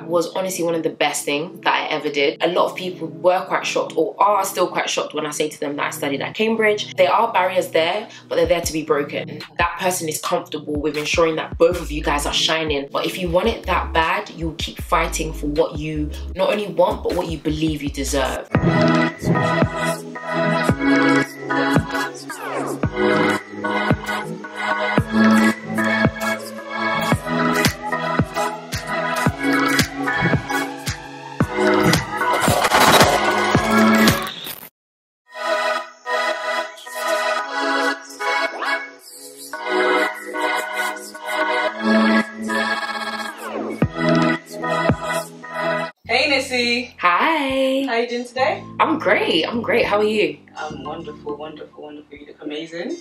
that was honestly one of the best things that I ever did. A lot of people were quite shocked, or are still quite shocked, when I say to them that I studied at Cambridge. There are barriers there, but they're there to be broken. That person is comfortable with ensuring that both of you guys are shining. But if you want it that bad, you'll keep fighting for what you not only want, but what you believe you deserve. Hey Nissy! Hi! How are you doing today? I'm great, How are you? I'm wonderful. You look amazing.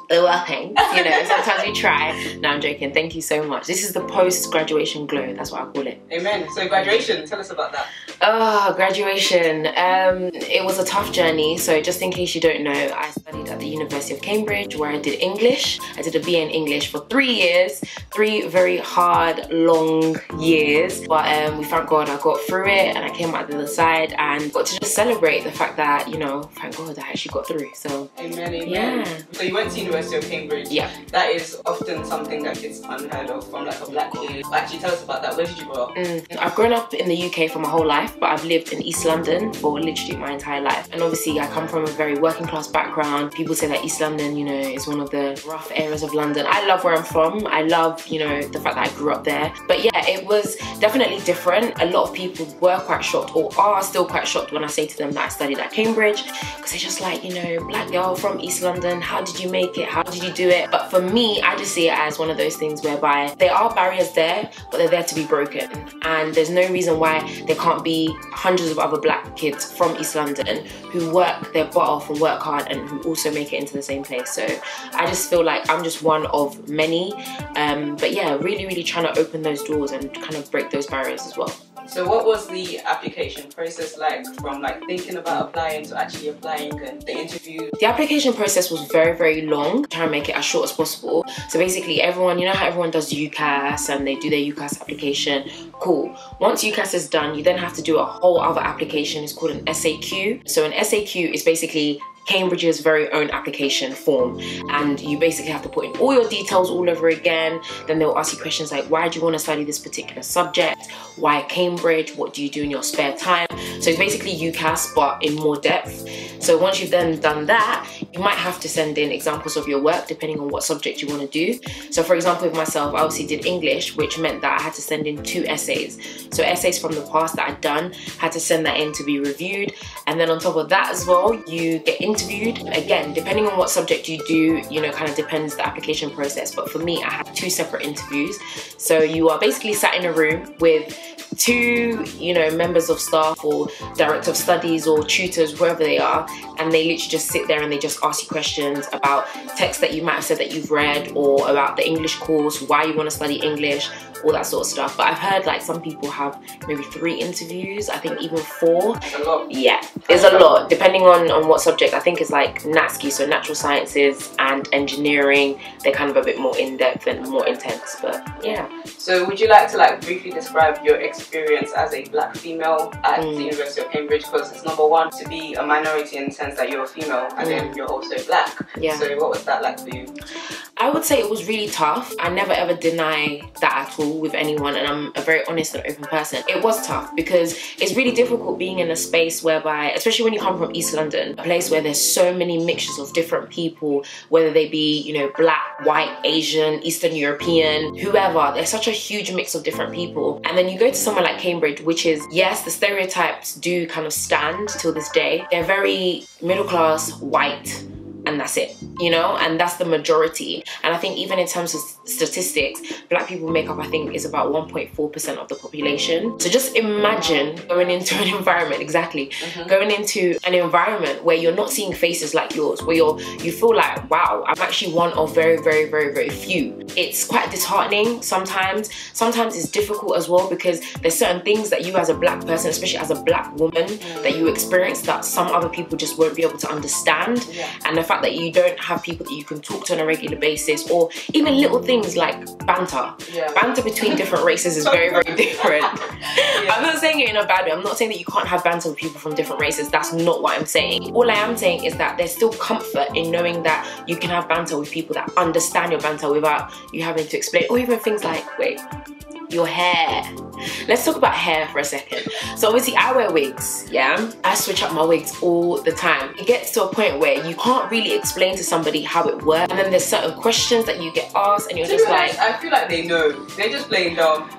Well, thanks. You know, sometimes we try. No, I'm joking. Thank you so much. This is the post-graduation glow. That's what I call it. Amen. So graduation, tell us about that. Oh, graduation. It was a tough journey. So just in case you don't know, I studied at the University of Cambridge, where I did English. I did a BA in English for 3 years. 3 very hard, long years. But we thank God I got through it, and I came out the other side and got to just celebrate the fact that, you know, thank God I actually got through. So amen, amen. Yeah. So you went to University of Cambridge. Yeah. That is often something that gets unheard of from like a black kid. Actually, tell us about that. Where did you grow up? I've grown up in the UK for my whole life, but I've lived in East London for literally my entire life. And obviously I come from a very working class background. People say that East London, you know, is one of the rough areas of London. I love where I'm from. I love, you know, the fact that I grew up there. But yeah, it was definitely different. A lot of people were quite shocked, or are still quite shocked, when I say to them that I studied at Cambridge, because they're just like, you know, black girl from East London, how did you make it? How did you do it? But for me, I just see it as one of those things whereby there are barriers there, but they're there to be broken. And there's no reason why there can't be hundreds of other black kids from East London who work their butt off and work hard, and who also make it into the same place. So I just feel like I'm just one of many. But yeah, really trying to open those doors and kind of break those barriers as well. So what was the application process like, from like thinking about applying to actually applying, and the interview? The application process was very long, trying to make it as short as possible. So basically everyone, you know how everyone does UCAS and they do their UCAS application? Cool. Once UCAS is done, you then have to do a whole other application. It's called an SAQ. So an SAQ is basically Cambridge's very own application form, and you basically have to put in all your details all over again. Then they'll ask you questions like, why do you want to study this particular subject? Why Cambridge? What do you do in your spare time? So it's basically UCAS but in more depth. So once you've then done that, you might have to send in examples of your work depending on what subject you want to do. So for example, with myself, I obviously did English, which meant that I had to send in 2 essays. So essays from the past that I'd done, had to send that in to be reviewed. And then on top of that as well, you get interviewed. Again, depending on what subject you do, you know, kind of depends the application process. But for me, I had 2 separate interviews. So you are basically sat in a room with 2, you know, members of staff or director of studies or tutors, wherever they are, and they literally just sit there and they just ask you questions about texts that you might have said that you've read, or about the English course, why you want to study English, all that sort of stuff. But I've heard like some people have maybe 3 interviews, I think even 4. That's a lot. Yeah, it's a lot, depending on what subject. I think it's like NATSCI, so natural sciences and engineering. They're kind of a bit more in-depth and more intense, but yeah. So would you like to like briefly describe your experience as a black female at the University of Cambridge? Because it's number 1 to be a minority in the sense that you're a female, and then you're also black. Yeah. So what was that like for you? I would say it was really tough. I never ever deny that at all with anyone, and I'm a very honest and open person. It was tough because it's really difficult being in a space whereby, especially when you come from East London, a place where there's so many mixtures of different people, whether they be, you know, black, white, Asian, Eastern European, whoever. There's such a huge mix of different people. And then you go to somewhere like Cambridge, which is, yes, the stereotypes do kind of stand till this day. They're very middle class, white, and that's it, you know, and that's the majority. And I think even in terms of statistics, black people make up, I think, is about 1.4% of the population. So just imagine going into an environment, going into an environment where you're not seeing faces like yours, where you feel like, wow, I'm actually one of very few. It's quite disheartening sometimes. Sometimes it's difficult as well, because there's certain things that you as a black person, especially as a black woman, that you experience that some other people just won't be able to understand. And the fact fact that you don't have people that you can talk to on a regular basis, or even little things like banter. Banter between different races is very, very different. I'm not saying it in a bad way. I'm not saying that you can't have banter with people from different races. That's not what I'm saying. All I am saying is that there's still comfort in knowing that you can have banter with people that understand your banter without you having to explain, or even things like, wait, your hair. Let's talk about hair for a second. So obviously I wear wigs, yeah? I switch up my wigs all the time. It gets to a point where you can't really explain to somebody how it works, and then there's certain questions that you get asked and you're just like... I feel like they know. They're just playing dumb.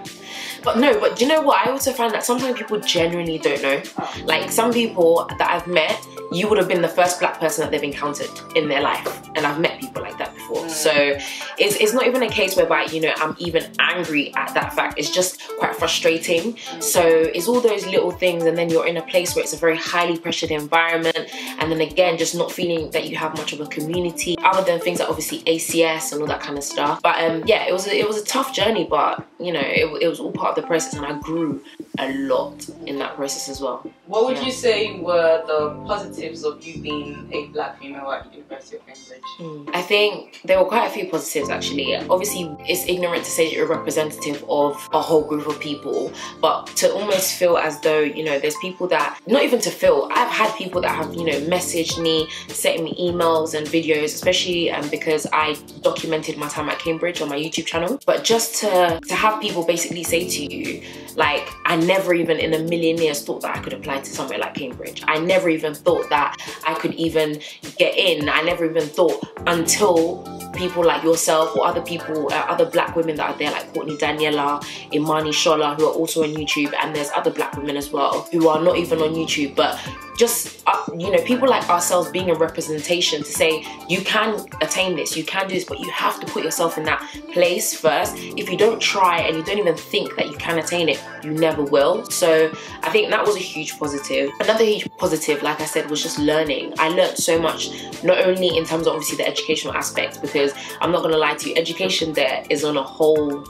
But no, but do you know what? I also find that sometimes people genuinely don't know. Like some people that I've met, you would have been the first black person that they've encountered in their life. And I've met people like that before. So it's not even a case whereby, you know, I'm even angry at that fact. It's just quite frustrating. So it's all those little things, and then you're in a place where it's a very highly pressured environment. And then again, just not feeling that you have much of a community, other than things like obviously ACS and all that kind of stuff. But yeah, it was a tough journey, but you know, it was all part of the process, and I grew a lot in that process as well. What would you say were the positives of you being a black female at the University of Cambridge? I think there were quite a few positives actually. Obviously, it's ignorant to say that you're representative of a whole group of people, but to almost feel as though, you know, there's people that, not even to feel, I've had people that have, you know, messaged me, sent me emails and videos, especially because I documented my time at Cambridge on my YouTube channel. But just to have people basically say to you, like, I never even in a million years thought that I could apply to somewhere like Cambridge. I never even thought that I could even get in. I never even thought until people like yourself or other people, other black women that are there, like Courtney Daniela, Imani Shola, who are also on YouTube, and there's other black women as well who are not even on YouTube, but just you know, people like ourselves being a representation to say you can attain this, you can do this, but you have to put yourself in that place first. If you don't try and you don't even think that you can attain it, you never will. So I think that was a huge positive. Another huge positive, like I said, was just learning. I learned so much, not only in terms of obviously the educational aspect, because I'm not gonna lie to you, education there is on a whole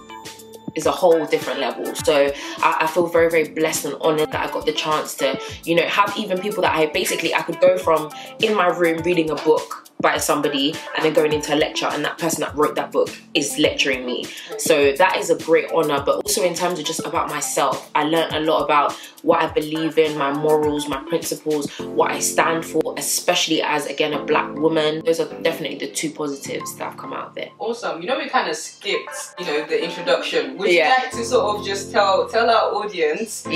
different level. So I feel very, very blessed and honored that I got the chance to, you know, have even people that I could go from in my room reading a book by somebody and then going into a lecture, and that person that wrote that book is lecturing me. So that is a great honor. But also in terms of just about myself, I learned a lot about what I believe in, my morals, my principles, what I stand for, especially as, again, a black woman. Those are definitely the two positives that have come out of it. Awesome. You know, we kind of skipped, you know, the introduction. Would you like to sort of just tell our audience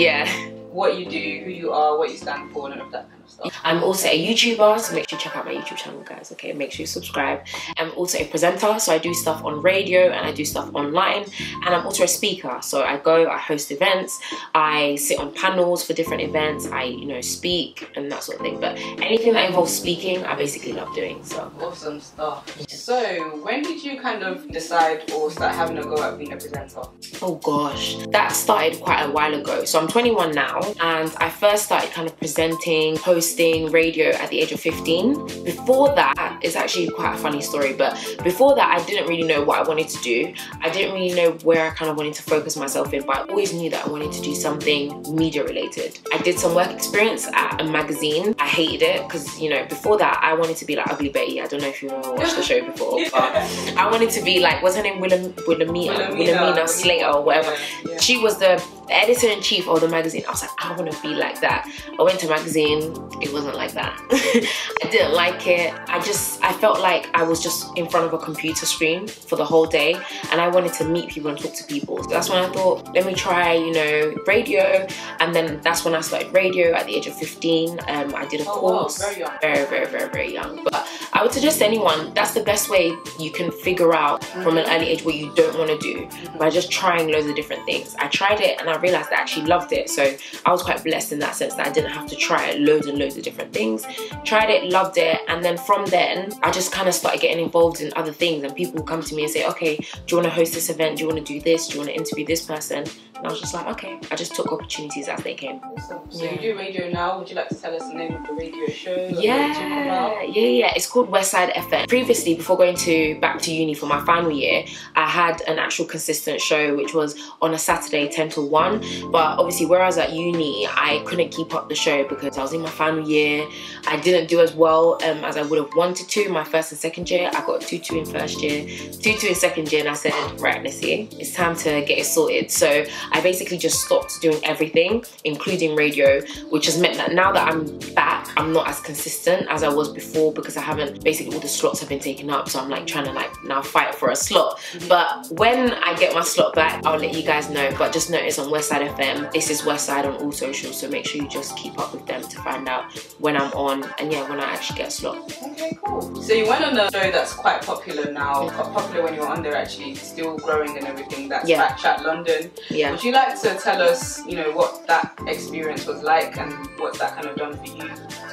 what you do, who you are, what you stand for, and all of that kind of stuff? I'm also a YouTuber, so make sure you check out my YouTube channel, guys, okay? Make sure you subscribe. I'm also a presenter, so I do stuff on radio and I do stuff online. And I'm also a speaker, so I host events, I sit on panels for different events, I, you know, speak and that sort of thing. But anything that involves speaking, I basically love doing, so. Awesome stuff. So when did you kind of decide or start having a go at being a presenter? Oh gosh, that started quite a while ago. So I'm 21 now, and I first started kind of presenting, hosting radio at the age of 15. Before that, it's actually quite a funny story, but before that I didn't really know what I wanted to do. I didn't really know where I kind of wanted to focus myself in, but I always knew that I wanted to do something media related. I did some work experience at a magazine. I hated it because, you know, before that I wanted to be like Ugly Betty. I don't know if you've ever watched the show before, but I wanted to be like, what's her name, Wilhelmina Slater or whatever. She was the editor-in-chief of the magazine. I was like, I want to be like that. I went to magazine, it wasn't like that. I didn't like it. I felt like I was just in front of a computer screen for the whole day, and I wanted to meet people and talk to people. So that's when I thought, let me try, you know, radio. And then that's when I started radio at the age of 15. I did a course. Wow, very young. Very, very, very, very young. But I would suggest anyone, that's the best way you can figure out from an early age what you don't want to do, by just trying loads of different things. I tried it and I realized I actually loved it. So I was quite blessed in that sense that I didn't have to try loads and loads of different things. Tried it, loved it, and then from then I just kind of started getting involved in other things, and people would come to me and say, okay, do you want to host this event? Do you want to do this? Do you want to interview this person? And I was just like, okay. I just took opportunities as they came. Awesome. So you do radio now. Would you like to tell us the name of the radio show? Yeah. It's called Westside Effort. Previously, before going back to uni for my final year, I had an actual consistent show which was on a Saturday 10 to 1. But obviously, where I was at uni, I couldn't keep up the show because I was in my final year. I didn't do as well as I would have wanted to my first and second year. I got a 2-2 in first year, 2-2 in second year, and I said, right, Nissy, it's time to get it sorted. So I basically just stopped doing everything, including radio, which has meant that now that I'm back, I'm not as consistent as I was before because I haven't, basically all the slots have been taken up. So I'm like trying to like now fight for a slot. But when I get my slot back, I'll let you guys know. But just notice on Westside FM, this is Westside on all socials. So make sure you just keep up with them to find out when I'm on and yeah, when I actually get a slot. Okay, cool. So you went on a show that's quite popular now, quite popular when you were on there actually, still growing and everything. That's Backchat London. Yeah. Would you like to tell us, you know, what that experience was like and what's that kind of done for you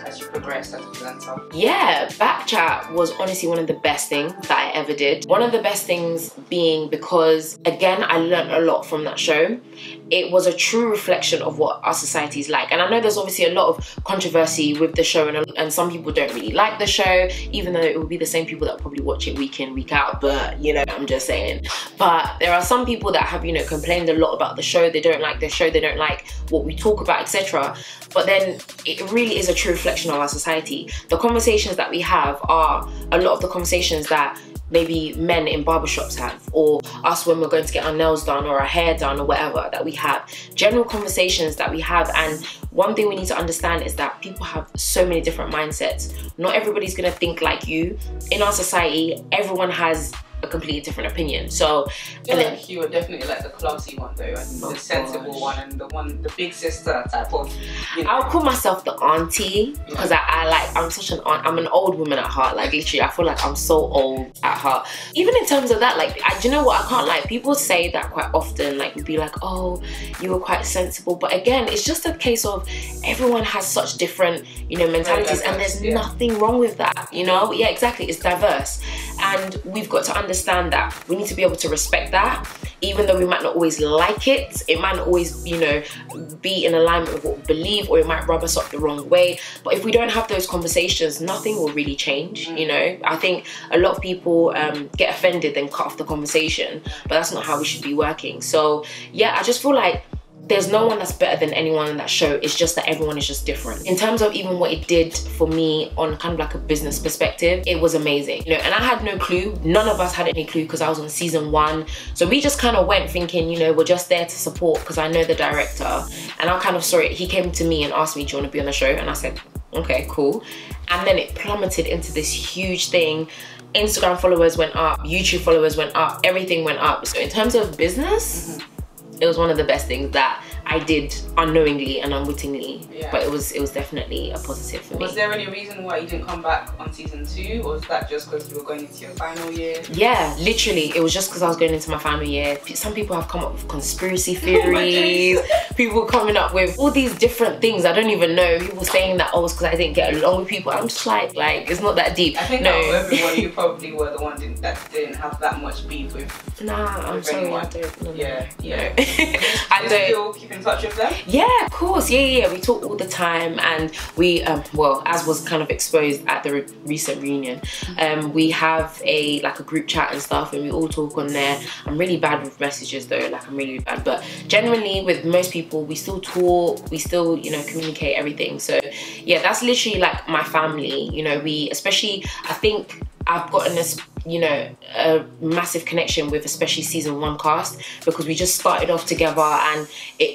as you progressed as a presenter? Yeah, Backchat was honestly one of the best things that I ever did. One of the best things being because, again, I learned a lot from that show. It was a true reflection of what our society is like. And I know there's obviously a lot of controversy with the show and some people don't really like the show, even though it will be the same people that probably watch it week in, week out. But, you know, I'm just saying. But there are some people that have, you know, complained a lot about the show. They don't like the show. They don't like what we talk about, etc. But then it really is a true reflection of our society. The conversations that we have are a lot of the conversations that maybe men in barbershops have, or us when we're going to get our nails done or our hair done or whatever that we have. General conversations that we have. And one thing we need to understand is that people have so many different mindsets. Not everybody's gonna think like you. In our society, everyone has a completely different opinion. So and then you were definitely like the classy one though, and the sensible one, and the big sister type of, you know. I'll call myself the auntie because I'm such an aunt. I'm an old woman at heart. Like literally, I feel like I'm so old at heart. Even in terms of that, like, do you know what? I can't like, people say that quite often. Like, we'd be like, oh, you were quite sensible. But again, it's just a case of everyone has such different, you know, mentalities, and there's nothing wrong with that. You know? Yeah, exactly. It's diverse, and we've got to understand that we need to be able to respect that, even though we might not always like it. It might not always, you know, be in alignment with what we believe, or it might rub us up the wrong way. But if we don't have those conversations, nothing will really change. You know, I think a lot of people get offended and cut off the conversation, but that's not how we should be working. So yeah, I just feel like there's no one that's better than anyone in that show. It's just that everyone is just different. In terms of even what it did for me on kind of like a business perspective, it was amazing. You know, and I had no clue. None of us had any clue because I was on season 1. So we just kind of went thinking, you know, we're just there to support because I know the director. And I kind of saw it. He came to me and asked me, do you want to be on the show? And I said, okay, cool. And then it plummeted into this huge thing. Instagram followers went up, YouTube followers went up, everything went up. So in terms of business, it was one of the best things that I did unknowingly and unwittingly, but it was definitely a positive for me. Was there any reason why you didn't come back on season 2, or was that just because you were going into your final year? Yeah, literally, it was just because I was going into my final year. Some people have come up with conspiracy theories, people coming up with all these different things I don't even know. People saying that, oh, it's because I didn't get along with people. I'm just like it's not that deep. I think out of everyone, you probably were the one that didn't have that much beef with. Nah, I'm sorry, anyone. I don't. No, yeah. I don't. Still keep in touch with them? Yeah, of course. Yeah. We talk all the time, and we, well, as was kind of exposed at the recent reunion, we have a group chat and stuff, and we all talk on there. I'm really bad with messages though. Like, I'm really bad, but generally with most people, we still talk. We still, you know, communicate everything. So yeah, that's literally like my family. You know, we especially. I think I've gotten this, you know, a massive connection with especially season 1 cast, because we just started off together and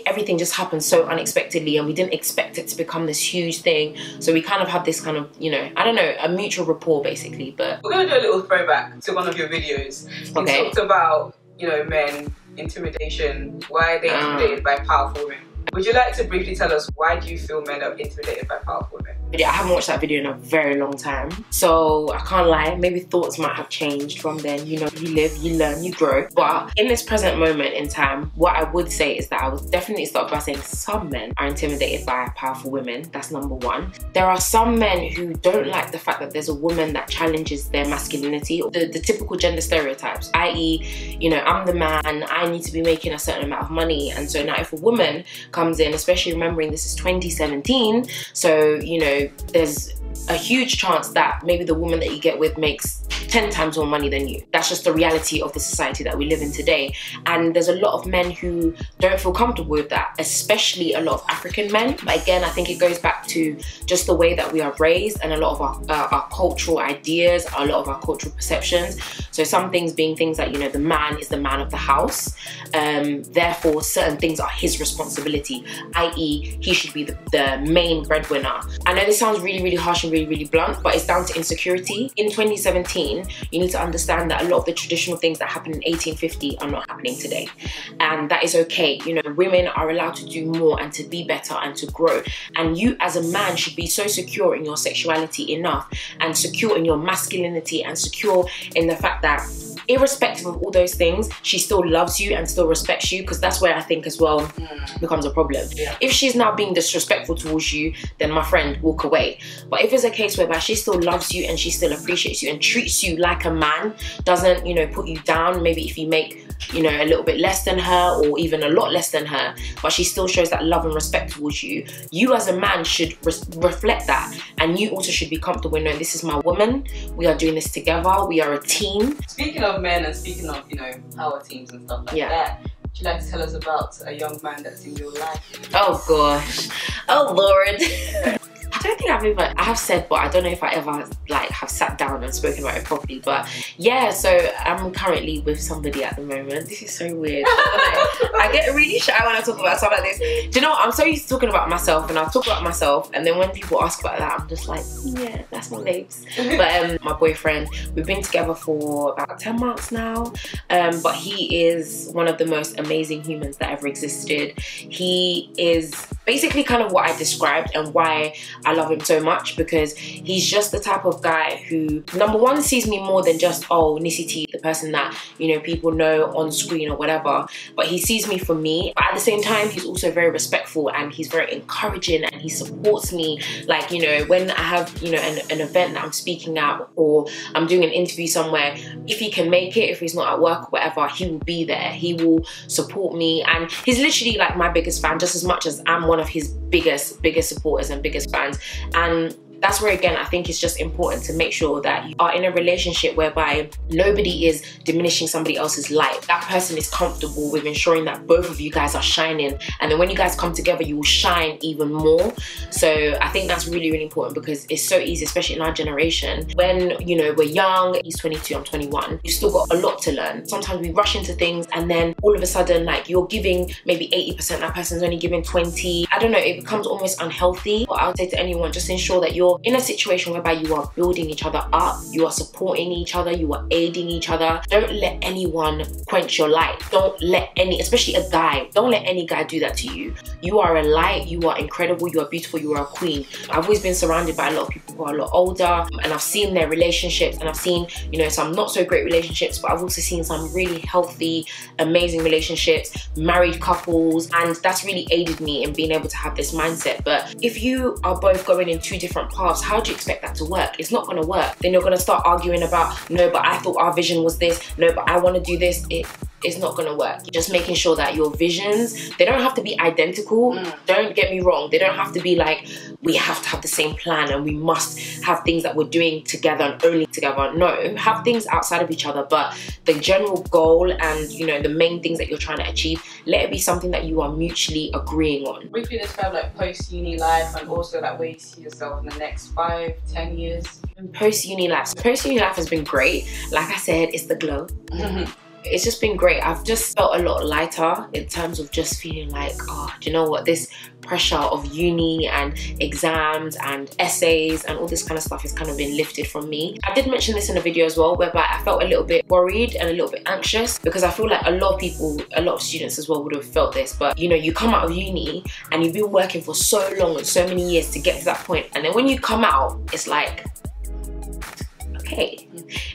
everything just happened so unexpectedly, and we didn't expect it to become this huge thing. So we kind of have this kind of, you know, I don't know, a mutual rapport basically. But we're gonna do a little throwback to one of your videos. You talked about, you know, men, intimidation, why are they intimidated by powerful women? Would you like to briefly tell us why do you feel men are intimidated by powerful women? Yeah, I haven't watched that video in a very long time, so I can't lie, maybe thoughts might have changed from then. You know, you live, you learn, you grow. But in this present moment in time, what I would say is that I would definitely start by saying some men are intimidated by powerful women. That's number one. There are some men who don't like the fact that there's a woman that challenges their masculinity, the typical gender stereotypes, i.e., you know, I'm the man, I need to be making a certain amount of money. And so now if a woman comes in, especially remembering this is 2017, so, you know, there's a huge chance that maybe the woman that you get with makes 10 times more money than you. That's just the reality of the society that we live in today. And there's a lot of men who don't feel comfortable with that, especially a lot of African men. But again, I think it goes back to just the way that we are raised and a lot of our cultural ideas, a lot of our cultural perceptions. So some things being things like, you know, the man is the man of the house. Therefore, certain things are his responsibility, i.e. he should be the main breadwinner. I know this sounds really, really harsh and really, really blunt, but it's down to insecurity. In 2017, you need to understand that a lot of the traditional things that happened in 1850 are not happening today. And that is okay. You know, women are allowed to do more and to be better and to grow. And you as a man should be so secure in your sexuality enough and secure in your masculinity and secure in the fact that irrespective of all those things, she still loves you and still respects you, because that's where I think as well becomes a problem. Yeah. If she's now being disrespectful towards you, then my friend, walk away. But if it's a case whereby she still loves you and she still appreciates you and treats you like a man, doesn't, you know, put you down, maybe if you make, you know, a little bit less than her or even a lot less than her, but she still shows that love and respect towards you, you as a man should reflect that. And you also should be comfortable in knowing this is my woman, we are doing this together, we are a team. Speaking of men and speaking of, you know, power teams and stuff like that, would you like to tell us about a young man that's in your life? Oh gosh, oh Lord. I don't think I have said, but I don't know if I ever like have sat down and spoken about it properly. But yeah, so I'm currently with somebody at the moment. This is so weird. I get really shy when I talk about stuff like this. Do you know what? I'm so used to talking about myself, and I'll talk about myself, and then when people ask about that, I'm just like, yeah, that's my babes. But my boyfriend, we've been together for about 10 months now, but he is one of the most amazing humans that ever existed. He is basically kind of what I described and why I love him so much, because he's just the type of guy who, number one, sees me more than just, oh, Nissy Tee, the person that, you know, people know on screen or whatever, but he sees me for me. But at the same time, he's also very respectful and he's very encouraging and he supports me. Like, you know, when I have, you know, an event that I'm speaking at or I'm doing an interview somewhere, if he can make it, if he's not at work or whatever, he will be there. He will support me, and he's literally like my biggest fan, just as much as I'm one of his biggest supporters and biggest fans. And that's where, again, I think it's just important to make sure that you are in a relationship whereby nobody is diminishing somebody else's light. That person is comfortable with ensuring that both of you guys are shining. And then when you guys come together, you will shine even more. So I think that's really, really important, because it's so easy, especially in our generation. When, you know, we're young, he's 22, I'm 21, you've still got a lot to learn. Sometimes we rush into things and then all of a sudden, like, you're giving maybe 80%, that person's only giving 20. I don't know, it becomes almost unhealthy. But I would say to anyone, just ensure that you're in a situation whereby you are building each other up, you are supporting each other, you are aiding each other. Don't let anyone quench your light. Don't let any, especially a guy, don't let any guy do that to you. You are a light, you are incredible, you are beautiful, you are a queen. I've always been surrounded by a lot of people who are a lot older, and I've seen their relationships, and I've seen, you know, some not so great relationships, but I've also seen some really healthy, amazing relationships, married couples, and that's really aided me in being able to have this mindset. But if you are both going in two different paths, how do you expect that to work? It's not going to work. Then you're going to start arguing about, no, but I thought our vision was this, no, but I want to do this. It's not going to work. Just making sure that your visions, they don't have to be identical. Don't get me wrong. They don't have to be like, we have to have the same plan and we must have things that we're doing together and only together. No, have things outside of each other, but the general goal and, you know, the main things that you're trying to achieve, let it be something that you are mutually agreeing on. Briefly describe like post-uni life and also like where you see yourself in the next 5-10 years. Post-uni life. So post-uni life has been great. Like I said, it's the glow. it's just been great. I've just felt a lot lighter in terms of just feeling like, oh, do you know what, this pressure of uni and exams and essays and all this kind of stuff has kind of been lifted from me. I did mention this in a video as well, whereby I felt a little bit worried and a little bit anxious, because I feel like a lot of people, a lot of students as well would have felt this. But you know, you come out of uni and you've been working for so long and so many years to get to that point, and then when you come out, it's like, okay,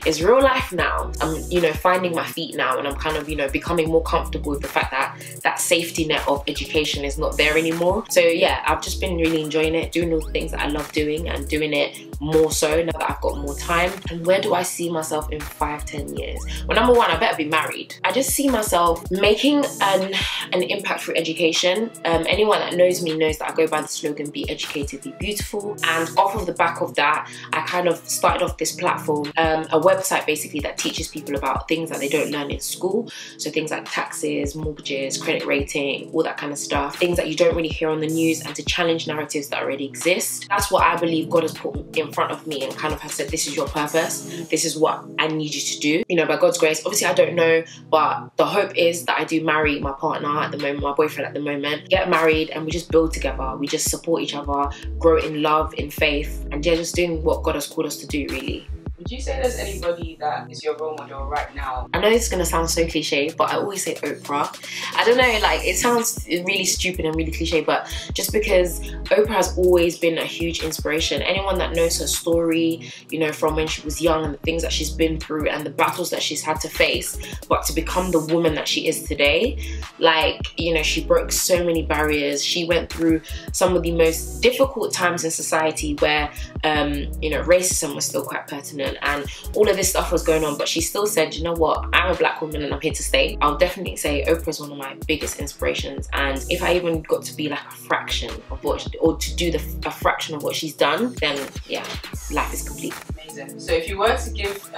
it's real life now. I'm, you know, finding my feet now, and I'm kind of, you know, becoming more comfortable with the fact that that safety net of education is not there anymore. So yeah, I've just been really enjoying it, doing all the things that I love doing, and doing it more so now that I've got more time. And where do I see myself in 5-10 years? Well, number one, I better be married. I just see myself making an impact through education. Anyone that knows me knows that I go by the slogan, be educated, be beautiful. And off of the back of that, I kind of started off this platform, a website basically that teaches people about things that they don't learn in school. So things like taxes, mortgages, credit rating, all that kind of stuff. Things that you don't really hear on the news, and to challenge narratives that already exist. That's what I believe God has put in front of me and kind of has said, this is your purpose. This is what I need you to do. You know, by God's grace, obviously I don't know, but the hope is that I do marry my partner at the moment, my boyfriend at the moment, get married, and we just build together. We just support each other, grow in love, in faith, and yeah, just doing what God has called us to do, really. Would you say there's anybody that is your role model right now? I know this is going to sound so cliche, but I always say Oprah. I don't know, like, it sounds really stupid and really cliche, but just because Oprah has always been a huge inspiration. Anyone that knows her story, you know, from when she was young and the things that she's been through and the battles that she's had to face, but to become the woman that she is today, like, you know, she broke so many barriers. She went through some of the most difficult times in society where, you know, racism was still quite pertinent and all of this stuff was going on, but she still said, you know what, I'm a black woman and I'm here to stay. I'll definitely say Oprah is one of my biggest inspirations, and if I even got to be like a fraction of what, or to do a fraction of what she's done, then yeah, life is complete. Amazing. So if you were to give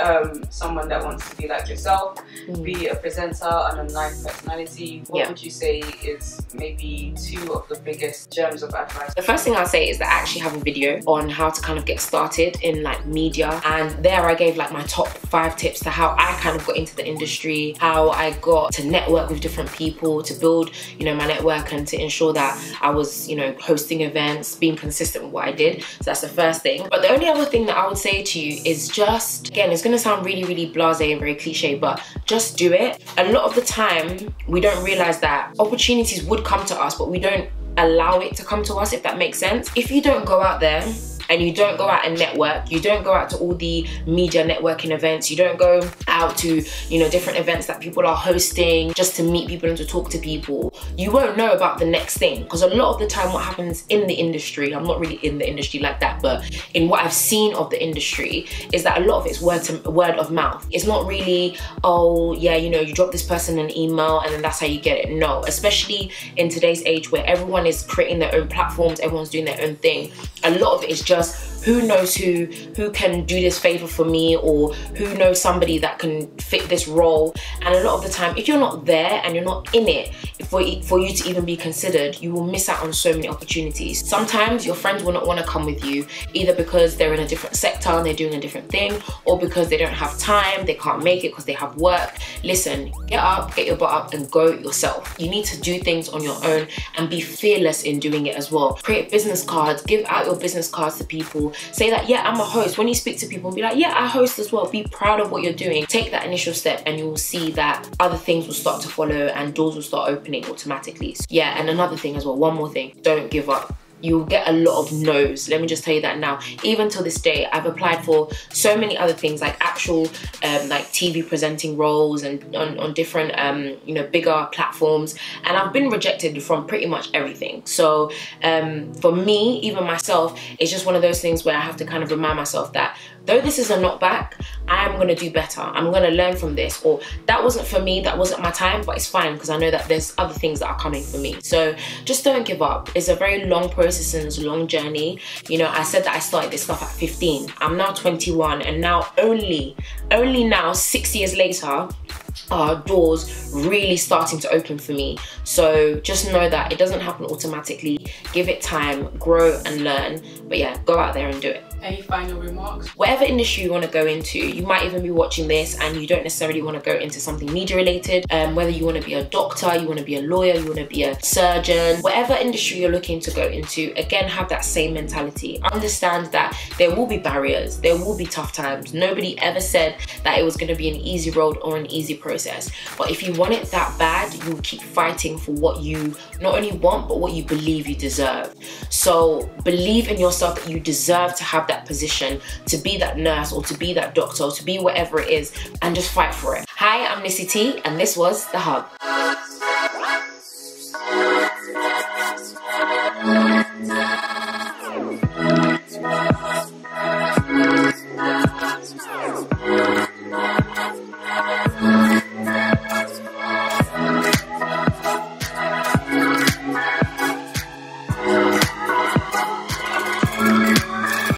someone that wants to be like yourself, be a presenter, an online personality, what would you say is maybe 2 of the biggest gems of advice? The first thing I'll say is that I actually have a video on how to kind of get started in like media, and there I gave like my top 5 tips to how I kind of got into the industry, how I got to network with different people, to build, you know, my network, and to ensure that I was, you know, hosting events, being consistent with what I did. So that's the first thing. But the only other thing that I would say to you is just, again, it's going to sound really, really blasé and very cliche, but just do it. A lot of the time, we don't realize that opportunities would come to us, but we don't allow it to come to us, if that makes sense. If you don't go out there and you don't go out and network, you don't go out to all the media networking events, you don't go out to, you know, different events that people are hosting just to meet people and to talk to people, you won't know about the next thing. Because a lot of the time what happens in the industry, I'm not really in the industry like that, but in what I've seen of the industry, is that a lot of it's word of mouth. It's not really, oh yeah, you know, you drop this person an email and then that's how you get it. No, especially in today's age where everyone is creating their own platforms, everyone's doing their own thing. A lot of it is just, who knows who can do this favor for me, or who knows somebody that can fit this role. And a lot of the time, if you're not there and you're not in it for you to even be considered, you will miss out on so many opportunities. Sometimes your friends will not want to come with you, either because they're in a different sector and they're doing a different thing, or because they don't have time, they can't make it because they have work. Listen, get up, get your butt up and go yourself. You need to do things on your own and be fearless in doing it as well. Create business cards, give out your business cards to people. Say that, yeah, I'm a host. When you speak to people, be like, yeah, I host as well. Be proud of what you're doing. Take that initial step and you will see that other things will start to follow and doors will start opening automatically. So, yeah, and another thing as well, one more thing, don't give up. You'll get a lot of no's. Let me just tell you that now. Even till this day, I've applied for so many other things, like actual like TV presenting roles and on different you know, bigger platforms, and I've been rejected from pretty much everything. So for me, even myself, it's just one of those things where I have to kind of remind myself that though this is a knockback, I am gonna do better. I'm gonna learn from this, or that wasn't for me, that wasn't my time, but it's fine because I know that there's other things that are coming for me. So just don't give up. It's a very long process and it's a long journey. You know, I said that I started this stuff at 15. I'm now 21, and now only now, 6 years later, are doors really starting to open for me. So just know that it doesn't happen automatically. Give it time, grow and learn. But yeah, go out there and do it. Any final remarks? Whatever industry you want to go into, you might even be watching this and you don't necessarily want to go into something media related, whether you want to be a doctor, you want to be a lawyer, you want to be a surgeon, whatever industry you're looking to go into, again, have that same mentality. Understand that there will be barriers, there will be tough times. Nobody ever said that it was going to be an easy road or an easy process. But if you want it that bad, you will keep fighting for what you not only want, but what you believe you deserve. So believe in yourself that you deserve to have that position, to be that nurse or to be that doctor or to be whatever it is, and just fight for it. Hi, I'm Nissy Tee and this was The Hub.